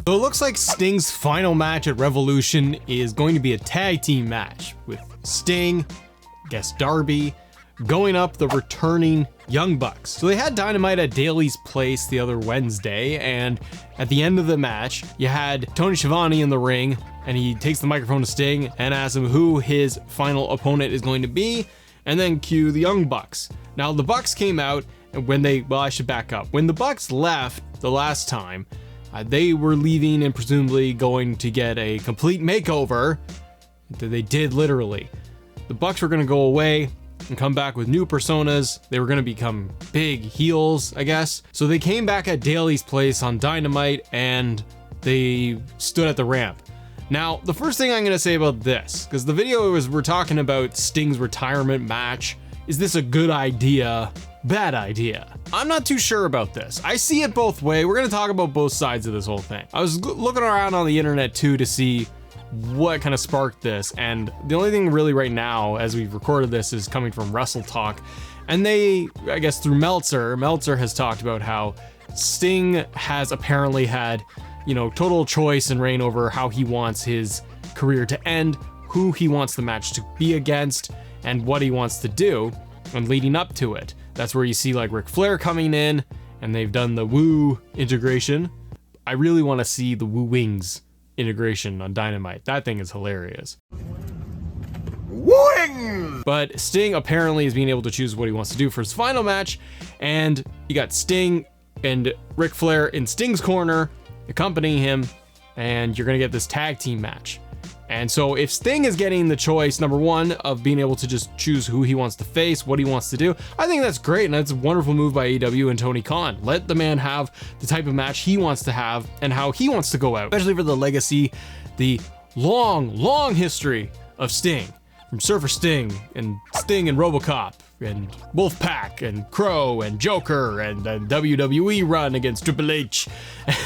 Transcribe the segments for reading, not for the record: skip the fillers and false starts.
So it looks like Sting's final match at Revolution is going to be a tag team match with Sting, I guess Darby, going up the returning Young Bucks. So they had Dynamite at Daly's place the other Wednesday, and at the end of the match, you had Tony Schiavone in the ring, and he takes the microphone to Sting and asks him who his final opponent is going to be, and then cue the Young Bucks. Now the Bucks came out, and I should back up. When the Bucks left the last time, they were leaving and presumably going to get a complete makeover. They did literally. The Bucks were going to go away and come back with new personas. They were going to become big heels, I guess. So they came back at Daly's place on Dynamite and they stood at the ramp. Now, the first thing I'm going to say about this, because the video we're talking about Sting's retirement match. Is this a good idea? Bad idea? I'm not too sure about this. I see it both ways. We're going to talk about both sides of this whole thing. I was looking around on the internet too to see what kind of sparked this, and the only thing really right now as we've recorded this is coming from Wrestle Talk, and they, I guess through Meltzer has talked about how Sting has apparently had, total choice and reign over how he wants his career to end, who he wants the match to be against, and what he wants to do, and leading up to it. That's where you see like Ric Flair coming in, and they've done the Woo integration. I really want to see the Woo Wings integration on Dynamite. That thing is hilarious. Wings! But Sting apparently is being able to choose what he wants to do for his final match, and you got Sting and Ric Flair in Sting's corner, accompanying him, and you're gonna get this tag team match. And so if Sting is getting the choice, number one, of being able to just choose who he wants to face, what he wants to do, I think that's great, and that's a wonderful move by AEW and Tony Khan. Let the man have the type of match he wants to have and how he wants to go out, especially for the legacy, the long history of Sting, from Surfer Sting and RoboCop and Wolfpack and Crow and Joker and then WWE run against Triple H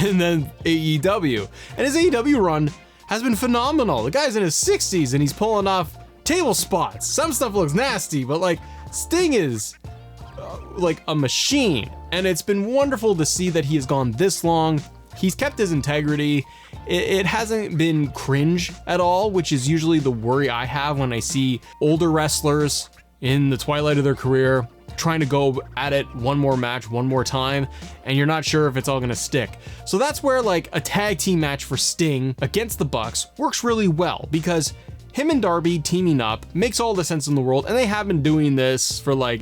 and then AEW. And his AEW run has been phenomenal. The guy's in his 60s and he's pulling off table spots. Some stuff looks nasty, but like Sting is like a machine. And it's been wonderful to see that he has gone this long. He's kept his integrity. It hasn't been cringe at all, which is usually the worry I have when I see older wrestlers in the twilight of their career trying to go at it one more match, one more time, and you're not sure if it's all gonna stick. So that's where like a tag team match for Sting against the Bucks works really well, because him and Darby teaming up makes all the sense in the world, and they have been doing this for like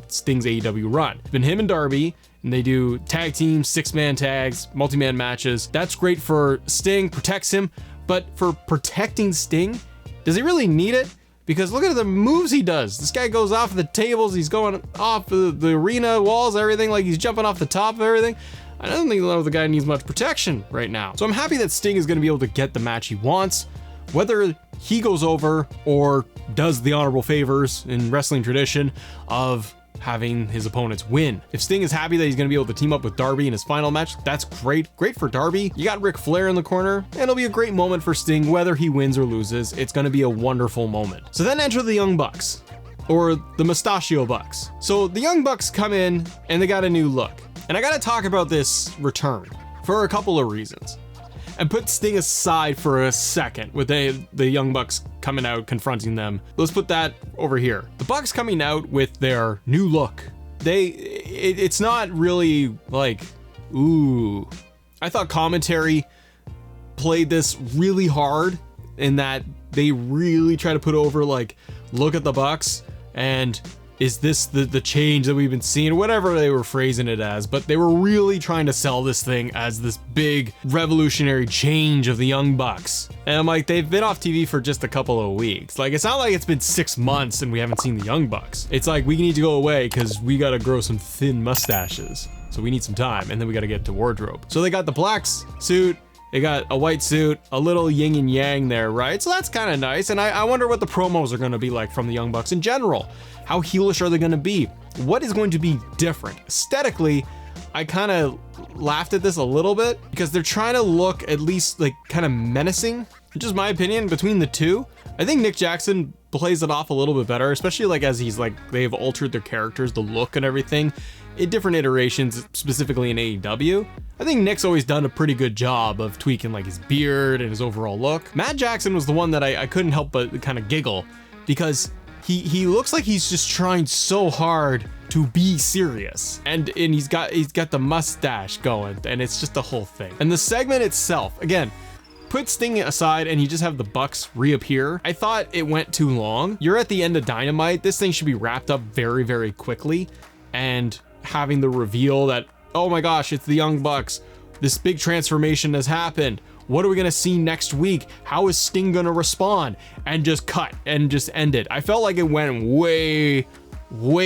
Sting's AEW run. It's been him and Darby, and they do tag teams, 6-man tags, multi-man matches. That's great for Sting, protects him, but for protecting Sting, does he really need it? Because look at the moves he does. This guy goes off the tables, he's going off the arena walls, everything, like he's jumping off the top of everything. I don't think the guy needs much protection right now. So I'm happy that Sting is gonna be able to get the match he wants, whether he goes over or does the honorable favors in wrestling tradition of having his opponents win. If Sting is happy that he's going to be able to team up with Darby in his final match, that's great. Great for Darby. You got Ric Flair in the corner, and it'll be a great moment for Sting, whether he wins or loses. It's going to be a wonderful moment. So then enter the Young Bucks, or the Mustachio Bucks. So the Young Bucks come in, and they got a new look. And I got to talk about this return for a couple of reasons. And put Sting aside for a second with the Young Bucks coming out, confronting them. Let's put that over here. The Bucks coming out with their new look. It's not really like, ooh. I thought commentary played this really hard in that they really try to put over like, look at the Bucks and is this the change that we've been seeing, whatever they were phrasing it as, but they were really trying to sell this thing as this big revolutionary change of the Young Bucks. And I'm like, they've been off TV for just a couple of weeks. Like, it's not like it's been 6 months and we haven't seen the Young Bucks. It's like, we need to go away because we gotta grow some thin mustaches. So we need some time, and then we gotta get to wardrobe. So they got the black suit, they got a white suit, a little yin and yang there, right? So that's kind of nice. And I wonder what the promos are gonna be like from the Young Bucks in general. How heelish are they gonna be? What is going to be different? Aesthetically, I kind of laughed at this a little bit because they're trying to look at least like kind of menacing. Just my opinion between the two. I think Nick Jackson plays it off a little bit better, especially like as he's like, they've altered their characters, the look and everything. in different iterations, specifically in AEW. I think Nick's always done a pretty good job of tweaking like his beard and his overall look. Matt Jackson was the one that I couldn't help but kind of giggle, because he looks like he's just trying so hard to be serious, and he's got the mustache going, and it's just the whole thing. And the segment itself, again, put Sting aside and you just have the Bucks reappear. I thought it went too long. You're at the end of Dynamite. This thing should be wrapped up very, very quickly, and having the reveal that, oh my gosh, it's the Young Bucks. This big transformation has happened. What are we gonna see next week? How is Sting gonna respond? And just cut and just end it. I felt like it went way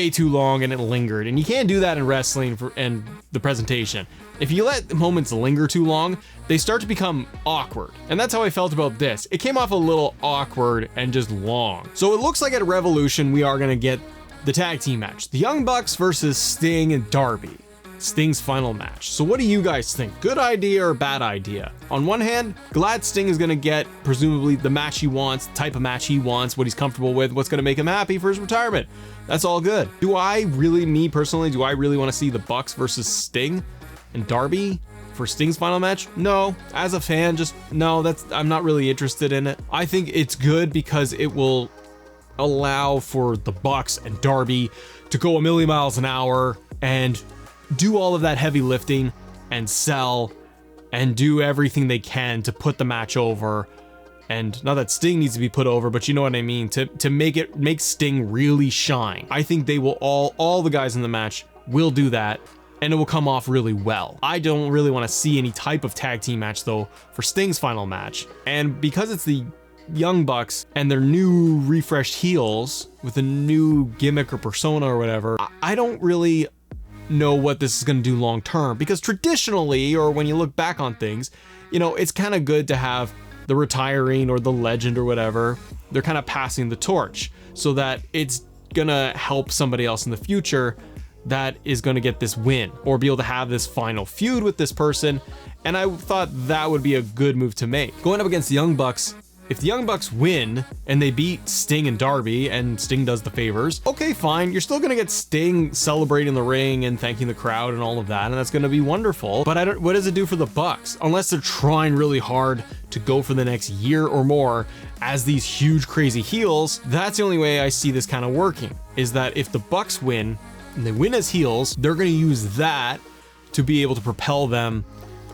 too long and it lingered. And you can't do that in wrestling and the presentation. If you let moments linger too long, they start to become awkward. And that's how I felt about this. It came off a little awkward and just long. So it looks like at Revolution, we are gonna get the tag team match. The Young Bucks versus Sting and Darby. Sting's final match. So what do you guys think? Good idea or bad idea? On one hand, glad Sting is gonna get presumably the match he wants, the type of match he wants, what he's comfortable with, what's gonna make him happy for his retirement. That's all good. Me personally, do I really wanna see the Bucks versus Sting and Darby for Sting's final match? No. As a fan, just no, I'm not really interested in it. I think it's good because it will allow for the Bucks and Darby to go a million miles an hour and do all of that heavy lifting and sell and do everything they can to put the match over. And not that Sting needs to be put over, but you know what I mean, to make Sting really shine. I think they will all the guys in the match will do that, and it will come off really well. I don't really want to see any type of tag team match though for Sting's final match. And because it's the Young Bucks and their new refreshed heels with a new gimmick or persona or whatever, I don't really know what this is going to do long term, because traditionally, or when you look back on things, you know, it's kind of good to have the retiring or the legend or whatever, they're kind of passing the torch so that it's gonna help somebody else in the future that is going to get this win or be able to have this final feud with this person. And I thought that would be a good move to make. Going up against the Young Bucks, if the Young Bucks win and they beat Sting and Darby and Sting does the favors, okay, fine. You're still gonna get Sting celebrating the ring and thanking the crowd and all of that, and that's gonna be wonderful. But what does it do for the Bucks? Unless they're trying really hard to go for the next year or more as these huge crazy heels, that's the only way I see this kind of working, is that if the Bucks win and they win as heels, they're gonna use that to be able to propel them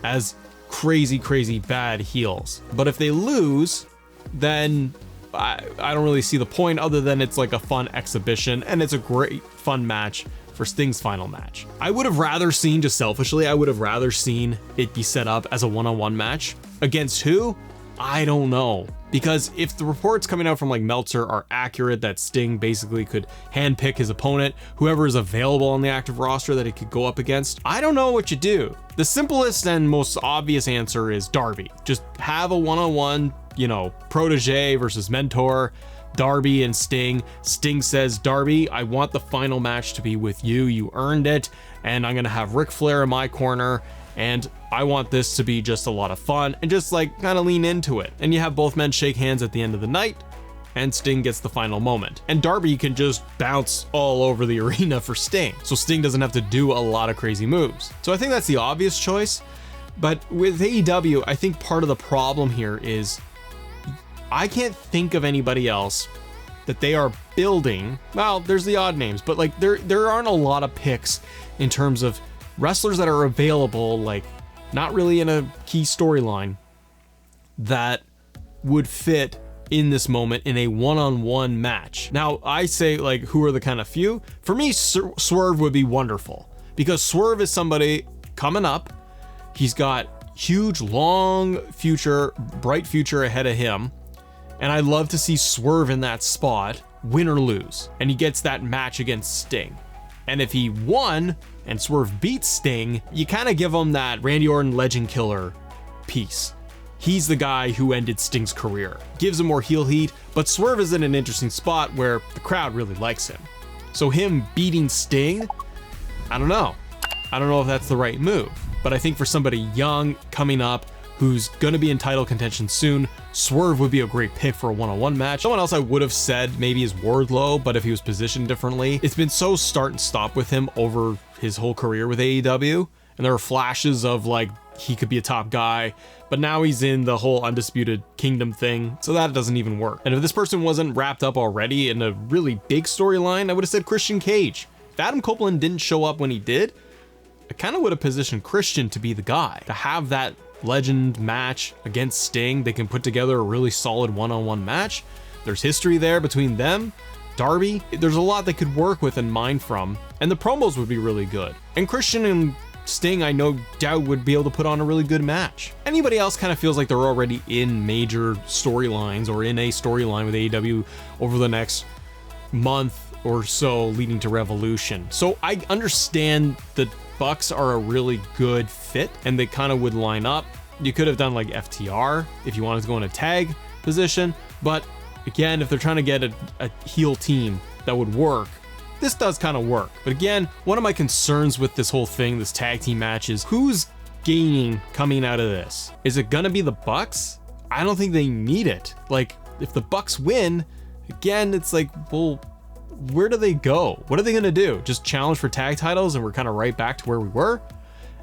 as crazy bad heels. But if they lose, then I don't really see the point, other than it's like a fun exhibition and it's a great fun match for Sting's final match. I would have rather seen, just selfishly, I would have rather seen it be set up as a one-on-one match. Against who? I don't know. Because if the reports coming out from like Meltzer are accurate, that Sting basically could handpick his opponent, whoever is available on the active roster that he could go up against, I don't know what you do. The simplest and most obvious answer is Darby. Just have a one-on-one, you know, protege versus mentor, Darby and Sting. Sting says, Darby, I want the final match to be with you. You earned it. And I'm going to have Ric Flair in my corner. And I want this to be just a lot of fun, and just like kind of lean into it. And you have both men shake hands at the end of the night, and Sting gets the final moment. And Darby can just bounce all over the arena for Sting, so Sting doesn't have to do a lot of crazy moves. So I think that's the obvious choice. But with AEW, I think part of the problem here is I can't think of anybody else that they are building. Well, there's the odd names, but like there aren't a lot of picks in terms of wrestlers that are available, like not really in a key storyline, that would fit in this moment in a one-on-one match. Now, I say, like, who are the kind of few? For me, Swerve would be wonderful, because Swerve is somebody coming up. He's got huge, long future, bright future ahead of him, and I'd love to see Swerve in that spot, win or lose, and he gets that match against Sting. And if he won and Swerve beats Sting, you kind of give him that Randy Orton legend killer piece. He's the guy who ended Sting's career. Gives him more heel heat, but Swerve is in an interesting spot where the crowd really likes him. So him beating Sting, I don't know. I don't know if that's the right move, but I think for somebody young coming up who's gonna be in title contention soon. Swerve would be a great pick for a one-on-one match. Someone else I would have said maybe is Wardlow, but if he was positioned differently. It's been so start and stop with him over his whole career with AEW, and there are flashes of like he could be a top guy, but now he's in the whole Undisputed Kingdom thing, so that doesn't even work. And if this person wasn't wrapped up already in a really big storyline, I would have said Christian Cage. If Adam Copeland didn't show up when he did, I kind of would have positioned Christian to be the guy, to have that legend match against Sting. They can put together a really solid one-on-one match. There's history there between them, Darby. There's a lot they could work with and mine from, and the promos would be really good. And Christian and Sting, I no doubt, would be able to put on a really good match. Anybody else kind of feels like they're already in major storylines or in a storyline with AEW over the next month or so leading to Revolution. So I understand the Bucks are a really good fit and they kind of would line up. You could have done like FTR if you wanted to go in a tag position, but again, if they're trying to get a heel team that would work, this does kind of work. But again, one of my concerns with this whole thing, this tag team match, is who's gaining coming out of this? Is it gonna be the Bucks? I don't think they need it. Like, if the Bucks win, again, it's like, well, where do they go? What are they gonna do? Just challenge for tag titles and we're kind of right back to where we were?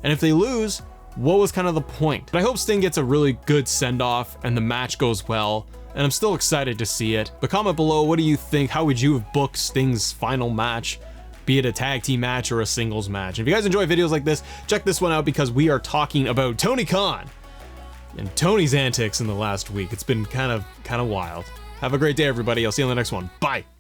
And if they lose, what was kind of the point? But I hope Sting gets a really good send-off and the match goes well, and I'm still excited to see it. But comment below, what do you think? How would you have booked Sting's final match? Be it a tag team match or a singles match. If you guys enjoy videos like this, check this one out because we are talking about Tony Khan and Tony's antics in the last week. It's been kind of wild. Have a great day, everybody. I'll see you on the next one. Bye.